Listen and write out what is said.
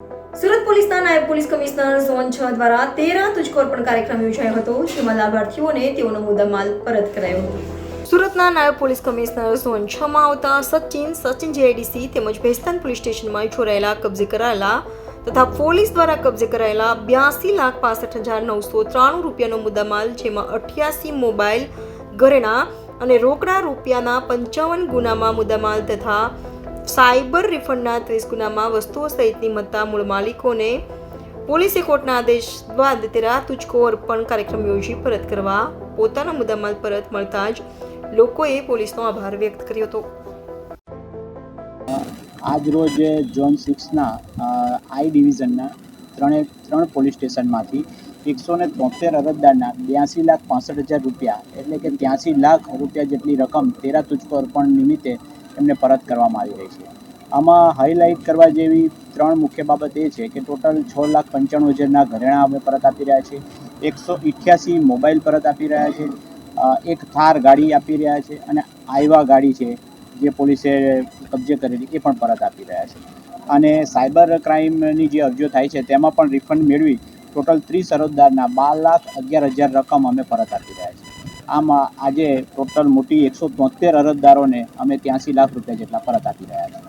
સુરત પોલીસના નાયબ police commissioner zone 6 દ્વારા 13 તુજકો અર્પણ કાર્યક્રમ યોજાયો હતો, જેમાં લાભાર્થીઓને તેઓનો મુદ્દામાલ પરત કરાયો હતો। સુરતના નાયબ પોલીસ કમિશનર ઝોન 6 માં આવતા સચિન જેઆઈડીસી તેમજ ભેસ્તાન પોલીસ સ્ટેશનમાં ચોરાયેલા, કબજે કરાયેલા તથા પોલીસ દ્વારા કબજે કરાયેલા 82,65,993 રૂપિયાનો મુદ્દામાલ, જેમાં 88 મોબાઈલ, ઘરેણા અને રોકડા રૂપિયાના 55 ગુનામાં મુદ્દામાલ તથા સાયબર રિફંડના 30 ગુનામાં વસ્તુઓ સહિતની મત્તા મૂળ માલિકોને પોલીસે કોર્ટના આદેશ બાદ 13 તુજકો અર્પણ કાર્યક્રમ યોજી પરત કરવા પોતાનો મુદ્દામાલ પરત મળતા જ લોકોએ પોલીસનો આભાર વ્યક્ત કર્યો હતો। આજ રોજ ઝોન 6ના આઈ ડિવિઝનના ત્રણ પોલીસ સ્ટેશનમાંથી 173 અરજદારના 82,65,000 રૂપિયા એટલે કે 83 લાખ રૂપિયા જેટલી રકમ 13 તુજકો અર્પણ નિમિત્તે એમને પરત કરવામાં આવી રહી છે। આમાં હાઇલાઇટ કરવા જેવી ત્રણ મુખ્ય બાબત એ છે કે ટોટલ 6,95,000ના ઘરેણાં અમે પરત આપી રહ્યા છીએ, 188 મોબાઈલ પરત આપી રહ્યા છે, એક થાર ગાડી આપી રહ્યા છે અને આઈવા ગાડી છે જે પોલીસે કબજે કરેલી એ પણ પરત આપી રહ્યા છે। અને સાયબર ક્રાઇમની જે અરજીઓ થાય છે તેમાં પણ રિફંડ મેળવી ટોટલ 30 અરજદારના 12,11,000 રકમ અમે પરત આપી રહ્યા છીએ। આમાં આજે ટોટલ મોટી 173 અરજદારોને અમે 83 લાખ રૂપિયા જેટલા પરત આપી રહ્યા છીએ।